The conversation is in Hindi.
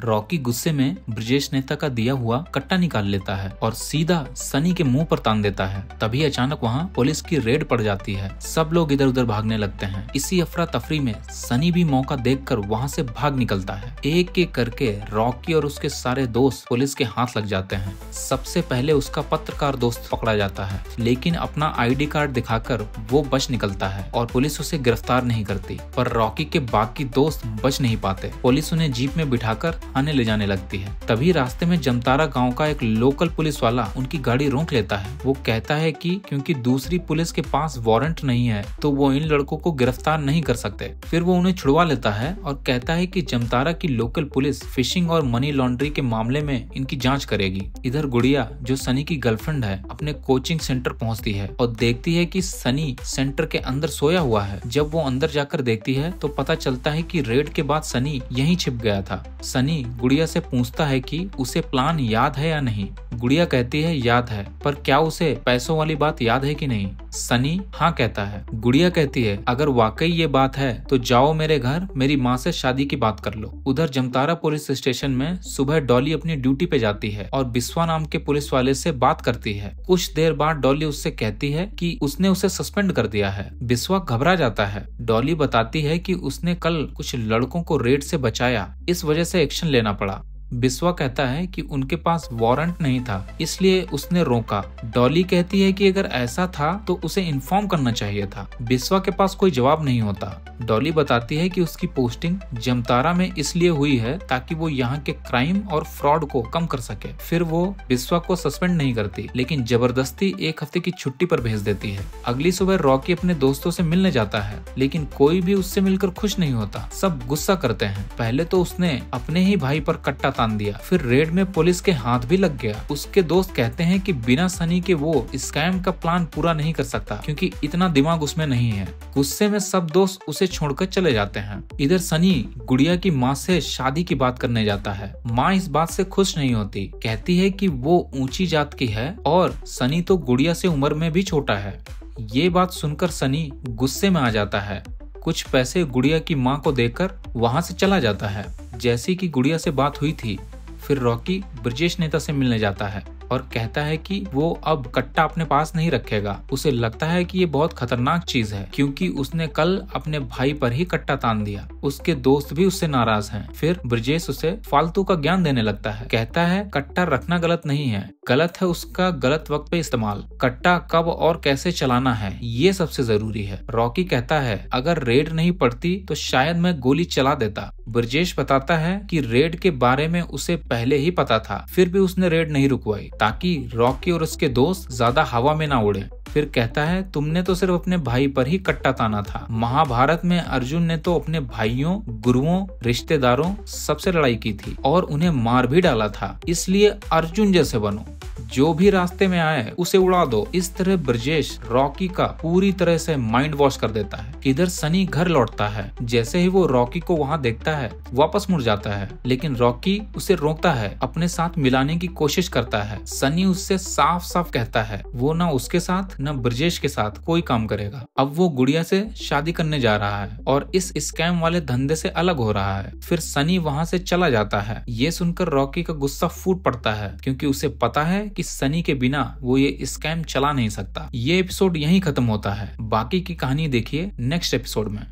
रॉकी गुस्से में ब्रजेश नेता का दिया हुआ कट्टा निकाल लेता है और सीधा सनी के मुंह पर तान देता है। तभी अचानक वहाँ पुलिस की रेड पड़ जाती है। सब लोग इधर उधर भागने लगते हैं। इसी अफरा तफरी में सनी भी मौका देखकर वहाँ से भाग निकलता है। एक एक करके रॉकी और उसके सारे दोस्त पुलिस के हाथ लग जाते हैं। सबसे पहले उसका पत्रकार दोस्त पकड़ा जाता है, लेकिन अपना आईडी कार्ड दिखाकर वो बच निकलता है और पुलिस उसे गिरफ्तार नहीं करती। पर रॉकी के बाकी दोस्त बच नहीं पाते। पुलिस उन्हें जीप में बिठाकर थाने ले जाने लगती है। तभी रास्ते में जमतारा गांव का एक लोकल पुलिस वाला उनकी गाड़ी रोक लेता है। वो कहता है कि क्योंकि दूसरी पुलिस के पास वारंट नहीं है तो वो इन लड़कों को गिरफ्तार नहीं कर सकते। फिर वो उन्हें छुड़वा लेता है और कहता है कि जमतारा की लोकल पुलिस फिशिंग और मनी लॉन्ड्री के मामले में इनकी जांच करेगी। इधर गुड़िया, जो सनी की गर्लफ्रेंड है, अपने कोचिंग सेंटर पहुंचती है और देखती है कि सनी सेंटर के अंदर सोया हुआ है। जब वो अंदर जाकर देखती है तो पता चलता है कि रेड के बाद सनी यहीं छिप गया था। सनी गुड़िया से पूछता है कि उसे प्लान याद है या नहीं। गुड़िया कहती है याद है, पर क्या उसे पैसों वाली बात याद है कि नहीं। सनी हाँ कहता है। गुड़िया कहती है अगर वाकई ये बात है तो जाओ मेरे घर, मेरी माँ से शादी की बात कर लो। उधर जमतारा पुलिस स्टेशन में सुबह डॉली अपनी ड्यूटी पे जाती है और बिस्वा नाम के पुलिस वाले से बात करती है। कुछ देर बाद डॉली उससे कहती है कि उसने उसे सस्पेंड कर दिया है। बिस्वा घबरा जाता है। डॉली बताती है कि उसने कल कुछ लड़कों को रेड से बचाया, इस वजह से एक्शन लेना पड़ा। बिस्वा कहता है कि उनके पास वारंट नहीं था, इसलिए उसने रोका। डॉली कहती है कि अगर ऐसा था तो उसे इन्फॉर्म करना चाहिए था। बिस्वा के पास कोई जवाब नहीं होता। डॉली बताती है कि उसकी पोस्टिंग जमतारा में इसलिए हुई है ताकि वो यहाँ के क्राइम और फ्रॉड को कम कर सके। फिर वो बिस्वा को सस्पेंड नहीं करती, लेकिन जबरदस्ती 1 हफ्ते की छुट्टी पर भेज देती है। अगली सुबह रॉकी अपने दोस्तों से मिलने जाता है, लेकिन कोई भी उससे मिलकर खुश नहीं होता। सब गुस्सा करते हैं। पहले तो उसने अपने ही भाई पर कट्टा तान दिया, फिर रेड में पुलिस के हाथ भी लग गया। उसके दोस्त कहते हैं कि बिना सनी के वो स्कैम का प्लान पूरा नहीं कर सकता, क्योंकि इतना दिमाग उसमें नहीं है। गुस्से में सब दोस्त उसे छोड़कर चले जाते हैं। इधर सनी गुड़िया की माँ से शादी की बात करने जाता है। माँ इस बात से खुश नहीं होती, कहती है कि वो ऊंची जात की है और सनी तो गुड़िया से उम्र में भी छोटा है। ये बात सुनकर सनी गुस्से में आ जाता है। कुछ पैसे गुड़िया की माँ को देकर वहाँ से चला जाता है। जैसे कि गुड़िया से बात हुई थी, फिर रॉकी ब्रजेश नेता से मिलने जाता है और कहता है कि वो अब कट्टा अपने पास नहीं रखेगा। उसे लगता है कि ये बहुत खतरनाक चीज है, क्योंकि उसने कल अपने भाई पर ही कट्टा तान दिया। उसके दोस्त भी उससे नाराज हैं। फिर ब्रजेश उसे फालतू का ज्ञान देने लगता है। कहता है कट्टा रखना गलत नहीं है, गलत है उसका गलत वक्त पे इस्तेमाल। कट्टा कब और कैसे चलाना है ये सबसे जरूरी है। रॉकी कहता है अगर रेड नहीं पड़ती तो शायद मैं गोली चला देता। ब्रजेश बताता है कि रेड के बारे में उसे पहले ही पता था, फिर भी उसने रेड नहीं रुकवाई ताकि रॉकी और उसके दोस्त ज्यादा हवा में ना उड़े। फिर कहता है तुमने तो सिर्फ अपने भाई पर ही कट्टा ताना था। महाभारत में अर्जुन ने तो अपने भाइयों, गुरुओं, रिश्तेदारों सबसे लड़ाई की थी और उन्हें मार भी डाला था, इसलिए अर्जुन जैसे बनो, जो भी रास्ते में आए उसे उड़ा दो। इस तरह ब्रजेश रॉकी का पूरी तरह से माइंड वॉश कर देता है। इधर सनी घर लौटता है। जैसे ही वो रॉकी को वहाँ देखता है वापस मुड़ जाता है, लेकिन रॉकी उसे रोकता है, अपने साथ मिलाने की कोशिश करता है। सनी उससे साफ साफ कहता है वो ना उसके साथ न ब्रजेश के साथ कोई काम करेगा। अब वो गुड़िया से शादी करने जा रहा है और इस स्कैम वाले धंधे से अलग हो रहा है। फिर सनी वहाँ से चला जाता है। ये सुनकर रॉकी का गुस्सा फूट पड़ता है, क्योंकि उसे पता है कि सनी के बिना वो ये स्कैम चला नहीं सकता। ये एपिसोड यहीं खत्म होता है। बाकी की कहानी देखिए नेक्स्ट एपिसोड में।